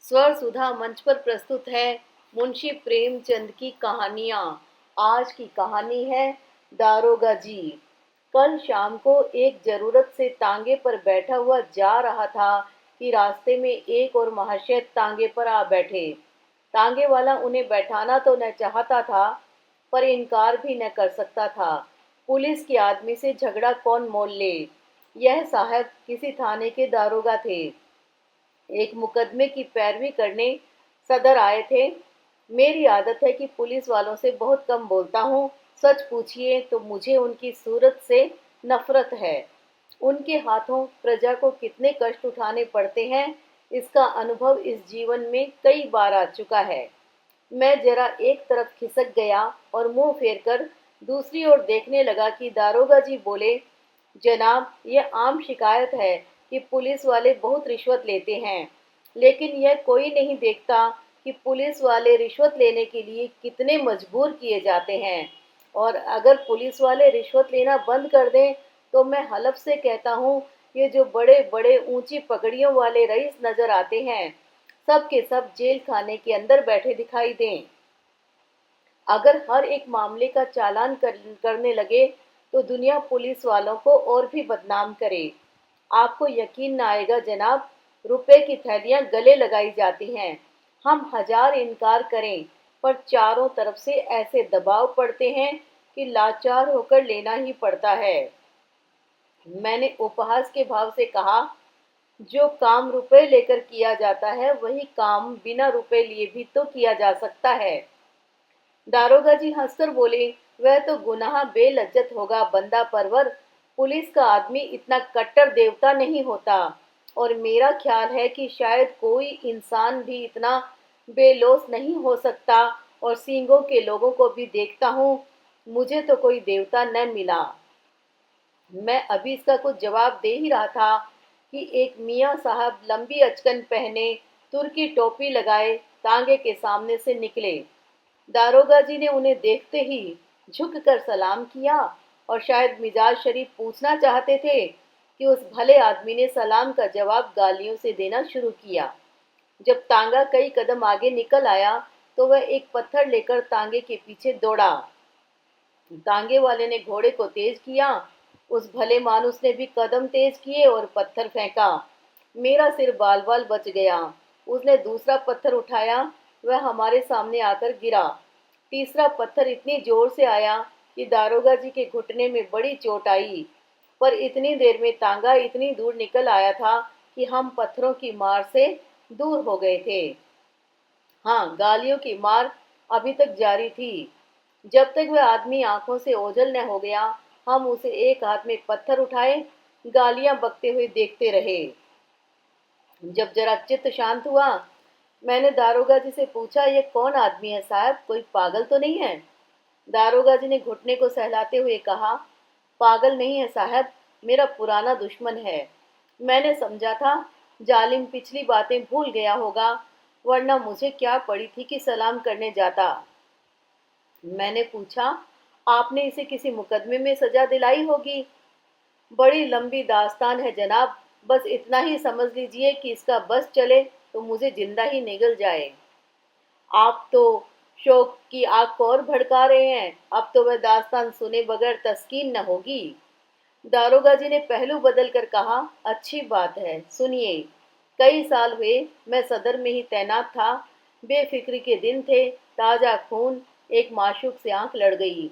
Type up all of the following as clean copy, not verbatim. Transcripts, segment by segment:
स्वर सुधा मंच पर प्रस्तुत है मुंशी प्रेमचंद की कहानियां। आज की कहानी है दारोगा जी। कल शाम को एक जरूरत से तांगे पर बैठा हुआ जा रहा था कि रास्ते में एक और महाशय तांगे पर आ बैठे। तांगे वाला उन्हें बैठाना तो न चाहता था, पर इनकार भी न कर सकता था। पुलिस के आदमी से झगड़ा कौन मोल ले। यह साहब किसी थाने के दारोगा थे। एक मुकदमे की पैरवी करने सदर आए थे। मेरी आदत है कि पुलिस वालों से बहुत कम बोलता हूँ। सच पूछिए तो मुझे उनकी सूरत से नफरत है। उनके हाथों प्रजा को कितने कष्ट उठाने पड़ते हैं, इसका अनुभव इस जीवन में कई बार आ चुका है। मैं जरा एक तरफ खिसक गया और मुंह फेरकर दूसरी ओर देखने लगा कि दारोगा जी बोले, जनाब, यह आम शिकायत है कि पुलिस वाले बहुत रिश्वत लेते हैं, लेकिन यह कोई नहीं देखता कि पुलिस वाले रिश्वत लेने के लिए कितने मजबूर किए जाते हैं। और अगर पुलिस वाले रिश्वत लेना बंद कर दें तो मैं हलफ से कहता हूँ, ये जो बड़े बड़े ऊंची पगड़ियों वाले रईस नजर आते हैं, सब के सब जेल खाने के अंदर बैठे दिखाई दें। अगर हर एक मामले का चालान करने लगे तो दुनिया पुलिस वालों को और भी बदनाम करे। आपको यकीन न आएगा जनाब, रुपए की थैलियां गले लगाई जाती हैं। हम हजार इनकार करें, पर चारों तरफ से ऐसे दबाव पड़ते हैं कि लाचार होकर लेना ही पड़ता है। मैंने उपहास के भाव से कहा, जो काम रुपए लेकर किया जाता है वही काम बिना रुपए लिए भी तो किया जा सकता है। दारोगा जी हंसकर बोले, वह तो गुनाह बेलज्जत होगा बंदा परवर। पुलिस का आदमी इतना कट्टर देवता नहीं होता, और मेरा ख्याल है कि शायद कोई इंसान भी इतना बेलौस नहीं हो सकता। और सींगों के लोगों को भी देखता हूँ, मुझे तो कोई देवता न मिला। मैं अभी इसका कुछ जवाब दे ही रहा था कि एक मियाँ साहब लंबी अचकन पहने, तुर्की टोपी लगाए, तांगे के सामने से निकले। दारोगा जी ने उन्हें देखते ही झुककर सलाम किया, और शायद मिजाज शरीफ पूछना चाहते थे कि उस भले आदमी ने सलाम का जवाब गालियों से देना शुरू किया। जब तांगा कई कदम आगे निकल आया तो वह एक पत्थर लेकर तांगे के पीछे दौड़ा। तांगे वाले ने घोड़े को तेज किया, उस भले मानुस ने भी कदम तेज किए और पत्थर फेंका। मेरा सिर बाल बाल बच गया। उसने दूसरा पत्थर उठाया, वह हमारे सामने आकर गिरा। तीसरा पत्थर इतनी जोर से आया कि दारोगा जी के घुटने में बड़ी चोट आई, पर इतनी देर में तांगा इतनी दूर निकल आया था कि हम पत्थरों की मार से दूर हो गए थे। हाँ, गालियों की मार अभी तक जारी थी। जब तक वह आदमी आंखों से ओझल न हो गया, हम उसे एक हाथ में पत्थर उठाए गालियां बकते हुए देखते रहे। जब जरा चित्त शांत हुआ, मैंने दारोगा जी से पूछा, ये कौन आदमी है साहब, कोई पागल तो नहीं है? दारोगा जी ने घुटने को सहलाते हुए कहा, पागल नहीं है साहब, मेरा पुराना दुश्मन है। मैंने समझा था जालिम पिछली बातें भूल गया होगा, वरना मुझे क्या पड़ी थी कि सलाम करने जाता। मैंने पूछा, आपने इसे किसी मुकदमे में सजा दिलाई होगी? बड़ी लंबी दास्तान है जनाब, बस इतना ही समझ लीजिए कि इसका बस चले तो मुझे जिंदा ही निगल जाए। आप तो शौक की आग को और भड़का रहे हैं, अब तो वह दास्तान सुने बगैर तस्कीन न होगी। दारोगा जी ने पहलू बदल कर कहा, अच्छी बात है, सुनिए। कई साल हुए मैं सदर में ही तैनात था। बेफिक्री के दिन थे, ताजा खून, एक माशूक से आंख लड़ गई।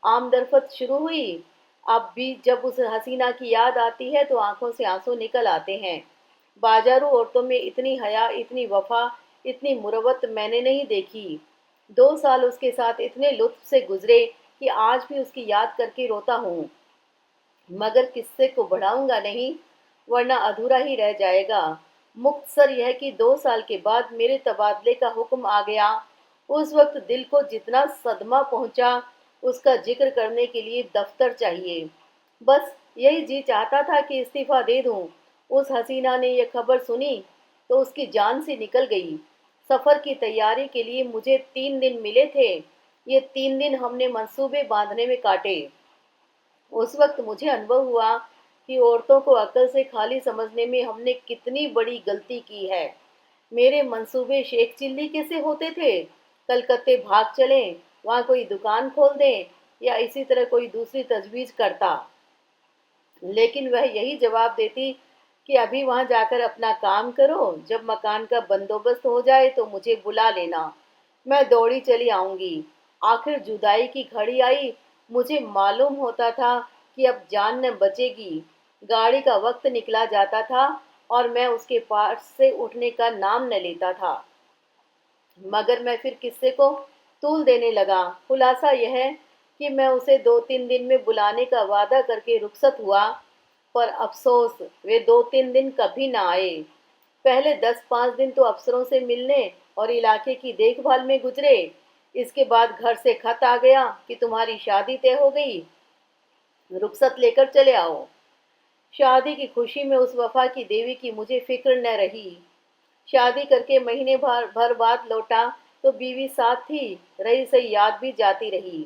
आमदरफत शुरू हुई। अब भी जब उस हसीना की याद आती है तो आंखों से आंसू निकल आते हैं। बाजारू औरतों में इतनी हया, इतनी वफा, इतनी मुरवत मैंने नहीं देखी। 2 साल उसके साथ इतने लुत्फ से गुजरे कि आज भी उसकी याद करके रोता हूँ, मगर किस्से को बढ़ाऊंगा नहीं, वरना अधूरा ही रह जाएगा। मुख्तसर यह कि 2 साल के बाद मेरे तबादले का हुक्म आ गया। उस वक्त दिल को जितना सदमा पहुंचा, उसका जिक्र करने के लिए दफ्तर चाहिए। बस यही जी चाहता था कि इस्तीफा दे दूं। उस हसीना ने यह खबर सुनी तो उसकी जान से निकल गई। सफर की तैयारी के लिए मुझे 3 दिन मिले थे। ये 3 दिन हमने मंसूबे बांधने में काटे। उस वक्त मुझे अनुभव हुआ कि औरतों को अक्ल से खाली समझने में हमने कितनी बड़ी गलती की है। मेरे मंसूबे शेख चिल्ली कैसे होते थे? कलकत्ते भाग चलें, वहाँ कोई दुकान खोल दें या इसी तरह कोई दूसरी तजवीज़ करता। लेकिन वह यही जवाब देती कि अभी वहां जाकर अपना काम करो, जब मकान का बंदोबस्त हो जाए तो मुझे बुला लेना, मैं दौड़ी चली आऊंगी। आखिर जुदाई की घड़ी आई। मुझे मालूम होता था कि अब जान न बचेगी। गाड़ी का वक्त निकला जाता था और मैं उसके पास से उठने का नाम न लेता था। मगर मैं फिर किस्से को तूल देने लगा। खुलासा यह है कि मैं उसे 2-3 दिन में बुलाने का वादा करके रुखसत हुआ, पर अफसोस वे 2-3 दिन कभी ना आए। पहले 10-5 दिन तो अफसरों से मिलने और इलाके की देखभाल में गुजरे। इसके बाद घर से खत आ गया कि तुम्हारी शादी तय हो गई, रुखसत लेकर चले आओ। शादी की खुशी में उस वफा की देवी की मुझे फिक्र न रही। शादी करके महीने भर बाद लौटा तो बीवी साथ थी, रही सही याद भी जाती रही।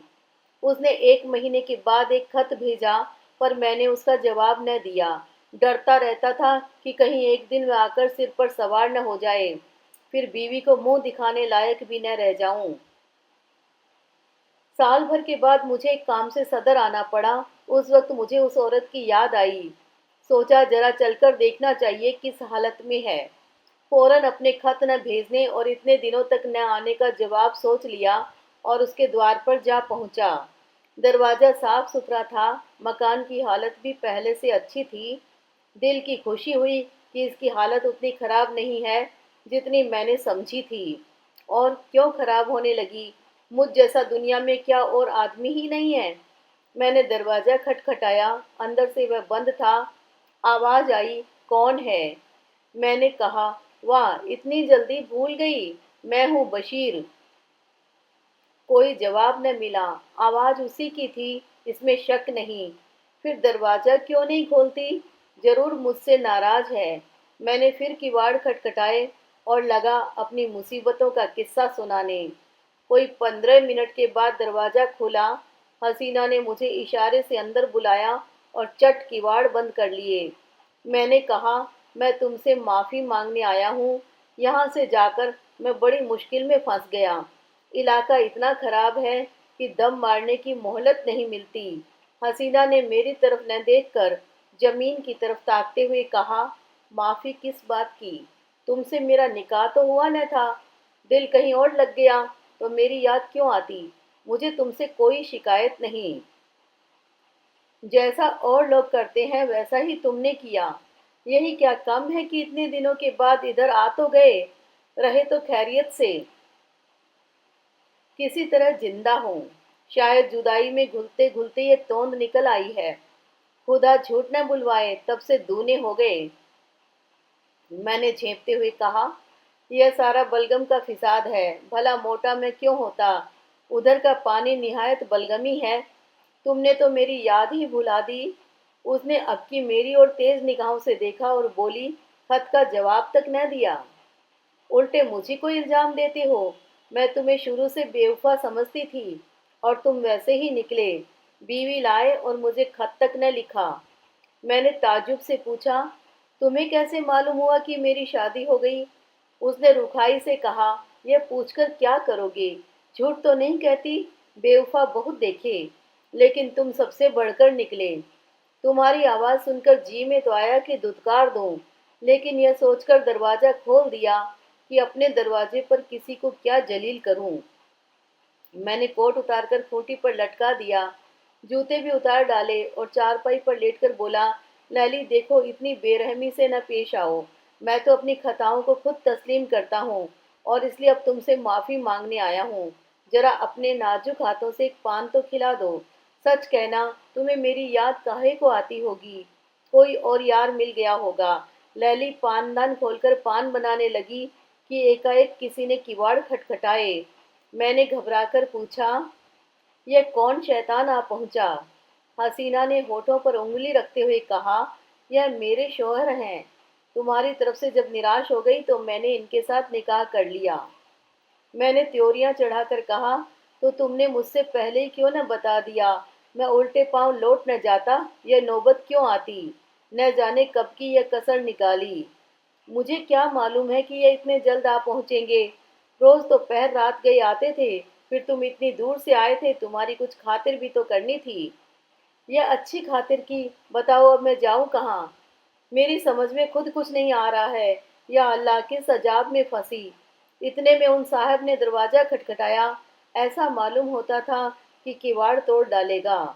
उसने 1 महीने के बाद एक खत भेजा, पर मैंने उसका जवाब न दिया। डरता रहता था कि कहीं एक दिन वह आकर सिर पर सवार न हो जाए, फिर बीवी को मुंह दिखाने लायक भी न रह जाऊं। साल भर के बाद मुझे एक काम से सदर आना पड़ा। उस वक्त मुझे उस औरत की याद आई। सोचा जरा चलकर देखना चाहिए किस हालत में है। फौरन अपने खत न भेजने और इतने दिनों तक न आने का जवाब सोच लिया और उसके द्वार पर जा पहुंचा। दरवाजा साफ सुथरा था, मकान की हालत भी पहले से अच्छी थी। दिल की खुशी हुई कि इसकी हालत उतनी खराब नहीं है जितनी मैंने समझी थी। और क्यों खराब होने लगी? मुझ जैसा दुनिया में क्या और आदमी ही नहीं है? मैंने दरवाजा खटखटाया, अंदर से वह बंद था। आवाज आई, कौन है? मैंने कहा, वाह, इतनी जल्दी भूल गई, मैं हूँ बशीर। कोई जवाब न मिला। आवाज उसी की थी, इसमें शक नहीं। फिर दरवाजा क्यों नहीं खोलती? जरूर मुझसे नाराज है। मैंने फिर किवाड़ खटखटाए और लगा अपनी मुसीबतों का किस्सा सुनाने। कोई 15 मिनट के बाद दरवाजा खुला। हसीना ने मुझे इशारे से अंदर बुलाया और चट किवाड़ बंद कर लिए। मैंने कहा, मैं तुमसे माफी मांगने आया हूँ। यहाँ से जाकर मैं बड़ी मुश्किल में फंस गया। इलाका इतना खराब है कि दम मारने की मोहलत नहीं मिलती। हसीना ने मेरी तरफ न देखकर जमीन की तरफ ताकते हुए कहा, माफी किस बात की? तुमसे मेरा निकाह तो हुआ न था। दिल कहीं और लग गया तो मेरी याद क्यों आती? मुझे तुमसे कोई शिकायत नहीं। जैसा और लोग करते हैं वैसा ही तुमने किया। यही क्या कम है कि इतने दिनों के बाद इधर आ तो गए, रहे तो खैरियत से। किसी तरह जिंदा हूँ। शायद जुदाई में घुलते घुलते ये तोंद निकल आई है। खुदा झूठ न बुलवाए, तब से दूने हो गए। मैंने झेंपते हुए कहा, यह सारा बलगम का फिसाद है। भला मोटा मैं क्यों होता? उधर का पानी निहायत बलगमी है। तुमने तो मेरी याद ही भुला दी। उसने अब की मेरी ओर तेज निगाहों से देखा और बोली, खत का जवाब तक न दिया? उल्टे मुझी को इल्जाम देते हो। मैं तुम्हें शुरू से बेवफा समझती थी और तुम वैसे ही निकले। बीवी लाए और मुझे खत तक न लिखा। मैंने ताज्जुब से पूछा, तुम्हें कैसे मालूम हुआ कि मेरी शादी हो गई? उसने रुखाई से कहा, यह पूछकर क्या करोगे? झूठ तो नहीं कहती। बेवफा बहुत देखे, लेकिन तुम सबसे बढ़कर निकले। तुम्हारी आवाज सुनकर जी में तो आया कि धुतकार दूं, लेकिन यह सोचकर दरवाजा खोल दिया कि अपने दरवाजे पर किसी को क्या जलील करूं। मैंने कोट उतारकर खूंटी पर लटका दिया, जूते भी उतार डाले और चारपाई पर लेटकर बोला, लैली देखो, इतनी बेरहमी से न पेश आओ। मैं तो अपनी खताओं को खुद तस्लीम करता हूँ और इसलिए अब तुमसे माफी मांगने आया हूँ। जरा अपने नाजुक हाथों से एक पान तो खिला दो। सच कहना, तुम्हें मेरी याद काहे को आती होगी? कोई और यार मिल गया होगा। लैली पानदान खोलकर पान बनाने लगी कि एकाएक किसी ने किवाड़ खटखटाए। मैंने घबराकर पूछा, यह कौन शैतान आ पहुंचा? हसीना ने होठों पर उंगली रखते हुए कहा, यह मेरे शौहर हैं। तुम्हारी तरफ से जब निराश हो गई तो मैंने इनके साथ निकाह कर लिया। मैंने त्योरियां चढ़ाकर कहा, तो तुमने मुझसे पहले ही क्यों न बता दिया? मैं उल्टे पांव लौट न जाता, यह नौबत क्यों आती? न जाने कब की यह कसर निकाली। मुझे क्या मालूम है कि ये इतने जल्द आ पहुंचेंगे। रोज तो पहर रात गए आते थे, फिर तुम इतनी दूर से आए थे, तुम्हारी कुछ खातिर भी तो करनी थी। यह अच्छी खातिर की। बताओ अब मैं जाऊं कहाँ? मेरी समझ में खुद कुछ नहीं आ रहा है। या अल्लाह, किस अजाब में फंसी। इतने में उन साहब ने दरवाजा खटखटाया। ऐसा मालूम होता था कि किवाड़ तोड़ डालेगा।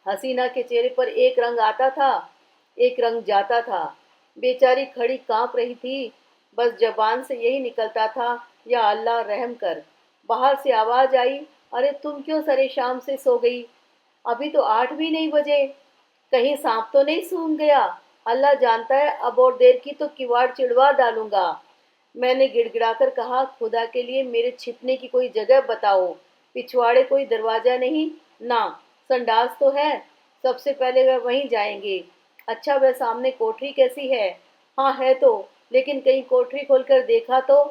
हसीना के चेहरे पर एक रंग आता था, एक रंग जाता था। बेचारी खड़ी कांप रही थी। बस जबान से यही निकलता था, या अल्लाह रहम कर। बाहर से आवाज आई, अरे तुम क्यों सरे शाम से सो गई? अभी तो 8 भी नहीं बजे। कहीं सांप तो नहीं सूंघ गया? अल्लाह जानता है, अब और देर की तो किवाड़ चिड़वा डालूंगा। मैंने गिड़गिड़ाकर कहा, खुदा के लिए मेरे छिपने की कोई जगह बताओ। पिछवाड़े कोई दरवाजा नहीं ना? संडास तो है। सबसे पहले वह वहीं जाएंगे। अच्छा, वह सामने कोठरी कैसी है? हाँ है तो, लेकिन कहीं कोठरी खोलकर देखा तो?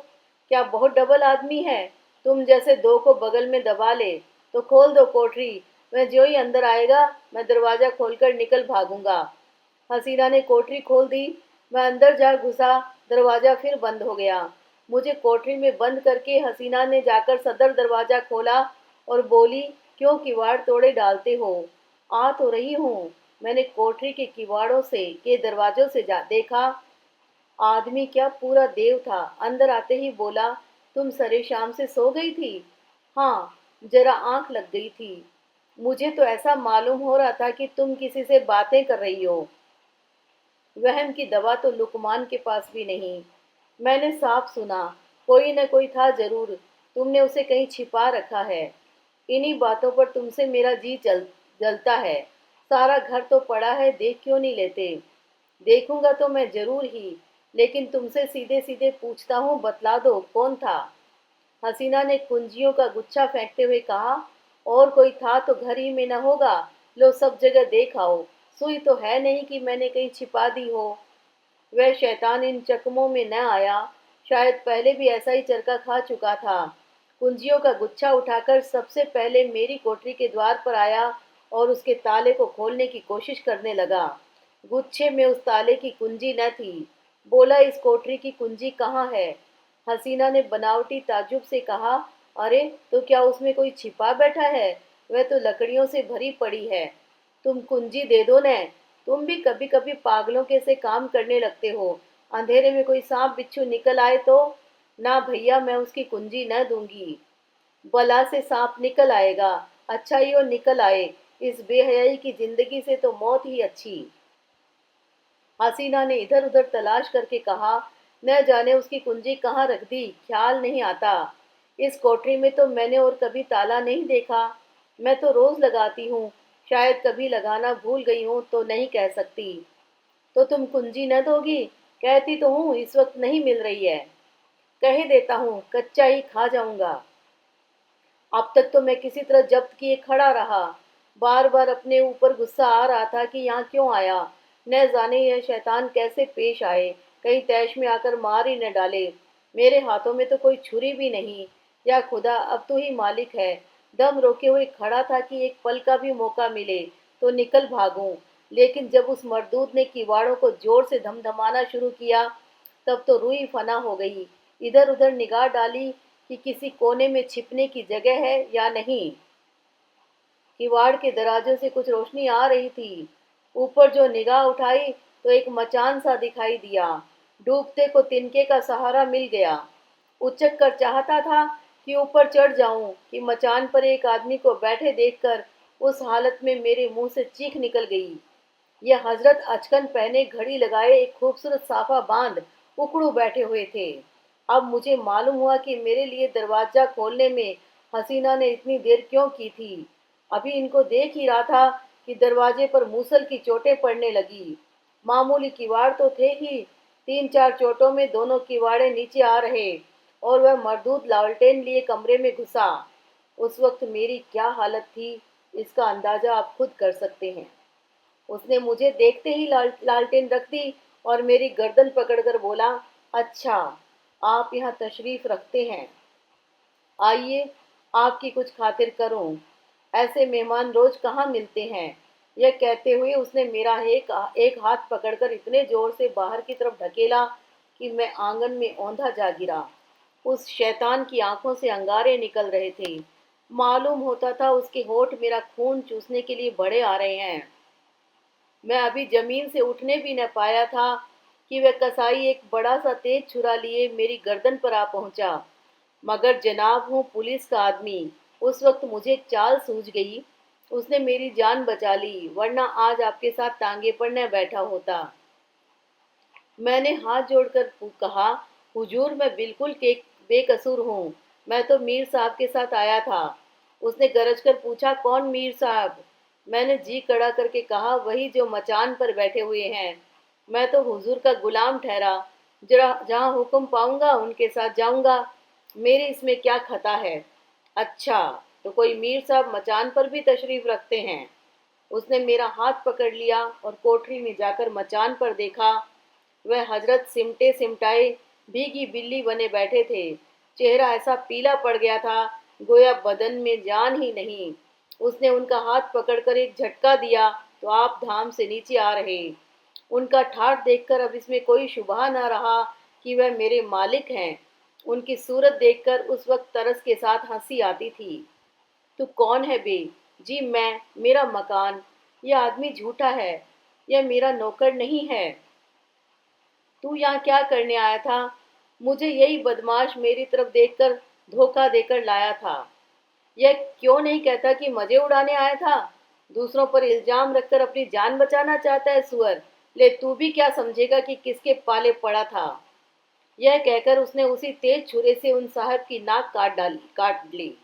क्या बहुत डबल आदमी है? तुम जैसे दो को बगल में दबा ले। तो खोल दो कोठरी। वह जो ही अंदर आएगा, मैं दरवाजा खोलकर निकल भागूंगा। हसीना ने कोठरी खोल दी। मैं अंदर जा घुसा। दरवाजा फिर बंद हो गया। मुझे कोठरी में बंद करके हसीना ने जाकर सदर दरवाजा खोला और बोली, क्यों किवाड़ तोड़े डालते हो? आ तो रही हूँ। मैंने कोठरी के किवाड़ों से के दरवाजों से जा देखा। आदमी क्या, पूरा देव था। अंदर आते ही बोला, तुम सरे शाम से सो गई थी? हाँ, जरा आंख लग गई थी। मुझे तो ऐसा मालूम हो रहा था कि तुम किसी से बातें कर रही हो। वहम की दवा तो लुकमान के पास भी नहीं। मैंने साफ सुना, कोई न कोई था जरूर। तुमने उसे कहीं छिपा रखा है। इन्हीं बातों पर तुमसे मेरा जी जलता है। सारा घर तो पड़ा है, देख क्यों नहीं लेते? देखूंगा तो मैं जरूर ही, लेकिन तुमसे सीधे सीधे पूछता हूँ, बतला दो कौन था? हसीना ने कुंजियों का गुच्छा फेंकते हुए कहा, और कोई था तो घर ही में न होगा। लो, सब जगह देख आओ। सुई तो है नहीं कि मैंने कहीं छिपा दी हो। वह शैतान इन चकमों में न आया। शायद पहले भी ऐसा ही चरका खा चुका था। कुंजियों का गुच्छा उठाकर सबसे पहले मेरी कोठरी के द्वार पर आया और उसके ताले को खोलने की कोशिश करने लगा। गुच्छे में उस ताले की कुंजी न थी। बोला, इस कोठरी की कुंजी कहाँ है? हसीना ने बनावटी ताज्जुब से कहा, अरे तो क्या उसमें कोई छिपा बैठा है? वह तो लकड़ियों से भरी पड़ी है। तुम कुंजी दे दो न। तुम भी कभी कभी पागलों के से काम करने लगते हो। अंधेरे में कोई सांप बिच्छू निकल आए तो? ना भैया, मैं उसकी कुंजी न दूंगी। बला से सांप निकल आएगा। अच्छा ही वो निकल आए। इस बेहयाई की जिंदगी से तो मौत ही अच्छी। हसीना ने इधर उधर तलाश करके कहा, न जाने उसकी कुंजी कहाँ रख दी, ख्याल नहीं आता। इस कोठरी में तो मैंने और कभी ताला नहीं देखा। मैं तो रोज लगाती हूँ। शायद कभी लगाना भूल गई हूँ तो नहीं कह सकती। तो तुम कुंजी न दोगी? कहती तो हूँ, इस वक्त नहीं मिल रही है। कह देता हूँ, कच्चा ही खा जाऊंगा। अब तक तो मैं किसी तरह जब्त किए खड़ा रहा। बार बार अपने ऊपर गुस्सा आ रहा था कि यहाँ क्यों आया। न जाने यह शैतान कैसे पेश आए, कहीं तैश में आकर मार ही न डाले। मेरे हाथों में तो कोई छुरी भी नहीं। या खुदा, अब तू ही मालिक है। दम रोके हुए खड़ा था कि एक पल का भी मौका मिले तो निकल भागूं। लेकिन जब उस मर्दूद ने किवाड़ों को जोर से धमधमाना शुरू किया, तब तो रूई फना हो गई। इधर उधर निगाह डाली कि किसी कोने में छिपने की जगह है या नहीं। किवाड़ के दरवाजे से कुछ रोशनी आ रही थी। ऊपर जो निगाह उठाई तो एक मचान सा दिखाई दिया। डूबते को तिनके का सहारा मिल गया। उचक कर चाहता था कि ऊपर चढ़ जाऊं कि मचान पर एक आदमी को बैठे देखकर उस हालत में मेरे मुंह से चीख निकल गई। यह हजरत अचकन पहने, घड़ी लगाए, एक खूबसूरत साफा बांध उकड़ू बैठे हुए थे। अब मुझे मालूम हुआ कि मेरे लिए दरवाजा खोलने में हसीना ने इतनी देर क्यों की थी। अभी इनको देख ही रहा था कि दरवाजे पर मूसल की चोटें पड़ने लगी। मामूली किवाड़ तो थे ही, 3-4 चोटों में दोनों किवाड़े नीचे आ रहे और वह मरदूद लालटेन लिए कमरे में घुसा। उस वक्त मेरी क्या हालत थी, इसका अंदाजा आप खुद कर सकते हैं। उसने मुझे देखते ही लालटेन रख दी और मेरी गर्दन पकड़कर बोला, अच्छा, आप यहाँ तशरीफ रखते हैं। आइए, आपकी कुछ खातिर करूं। ऐसे मेहमान रोज कहाँ मिलते हैं। यह कहते हुए उसने मेरा एक एक हाथ पकड़कर इतने जोर से बाहर की तरफ ढकेला कि मैं आंगन में औंधा जा गिरा। उस शैतान की आंखों से अंगारे निकल रहे थे। मालूम होता था उसके होठ मेरा खून चूसने के लिए बड़े आ रहे हैं। मैं अभी जमीन से उठने भी न पाया था कि वह कसाई एक बड़ा सा तेज छुरा लिए मेरी गर्दन पर आ पहुंचा। मगर जनाब हूँ पुलिस का आदमी, उस वक्त मुझे एक चाल सूझ गई। उसने मेरी जान बचा ली, वरना आज आपके साथ टांगे पर न बैठा होता। मैंने हाथ जोड़कर कहा, हुजूर मैं बिल्कुल के बेकसूर हूँ। मैं तो मीर साहब के साथ आया था। उसने गरज कर पूछा, कौन मीर साहब? मैंने जी कड़ा करके कहा, वही जो मचान पर बैठे हुए हैं। मैं तो हुजूर का गुलाम ठहरा, जरा जहाँ हुक्म पाऊंगा उनके साथ जाऊंगा। मेरे इसमें क्या खता है? अच्छा, तो कोई मीर साहब मचान पर भी तशरीफ रखते हैं? उसने मेरा हाथ पकड़ लिया और कोठरी में जाकर मचान पर देखा। वह हजरत सिमटे सिमटाए भीगी बिल्ली बने बैठे थे। चेहरा ऐसा पीला पड़ गया था, गोया बदन में जान ही नहीं। उसने उनका हाथ पकड़कर एक झटका दिया तो आप धाम से नीचे आ रहे। उनका ठाठ देखकर अब इसमें कोई शुबहा न रहा कि वह मेरे मालिक हैं। उनकी सूरत देखकर उस वक्त तरस के साथ हंसी आती थी। तू कौन है बे? जी मैं, मेरा मकान। यह आदमी झूठा है, यह मेरा नौकर नहीं है। तू यहाँ क्या करने आया था? मुझे यही बदमाश मेरी तरफ देखकर धोखा देकर लाया था। यह क्यों नहीं कहता कि मजे उड़ाने आया था? दूसरों पर इल्जाम रखकर अपनी जान बचाना चाहता है सुअर। ले तू भी क्या समझेगा कि किसके पाले पड़ा था? यह कहकर उसने उसी तेज छुरे से उन साहब की नाक काट ली।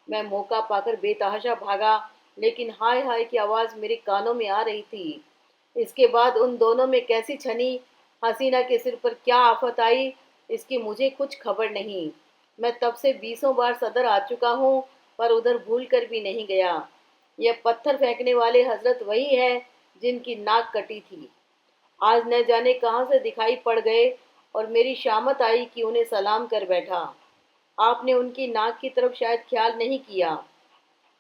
मैं मौका पाकर बेतहाशा भागा, लेकिन हाय हाय की आवाज मेरे कानों में आ रही थी। इसके बाद उन दोनों में कैसी छनी, हसीना के सिर पर क्या आफत आई, इसकी मुझे कुछ खबर नहीं। मैं तब से 20 बार सदर आ चुका हूँ, पर उधर भूल कर भी नहीं गया। यह पत्थर फेंकने वाले हजरत वही है जिनकी नाक कटी थी। आज न जाने कहाँ से दिखाई पड़ गए और मेरी शामत आई कि उन्हें सलाम कर बैठा। आपने उनकी नाक की तरफ शायद ख्याल नहीं किया।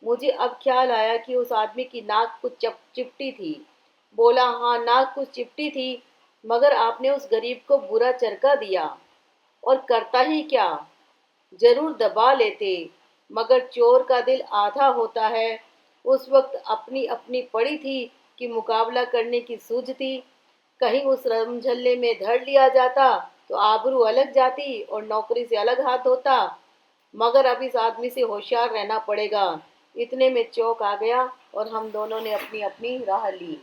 मुझे अब ख्याल आया कि उस आदमी की नाक कुछ चिपटी थी। बोला, हाँ नाक कुछ चिपटी थी, मगर आपने उस गरीब को बुरा चरका दिया। और करता ही क्या, जरूर दबा लेते, मगर चोर का दिल आधा होता है। उस वक्त अपनी अपनी पड़ी थी कि मुकाबला करने की सूझती। कहीं उस रमझल्ले में धर लिया जाता तो आबरू अलग जाती और नौकरी से अलग हाथ होता। मगर अब इस आदमी से होशियार रहना पड़ेगा। इतने में चौक आ गया और हम दोनों ने अपनी अपनी राह ली।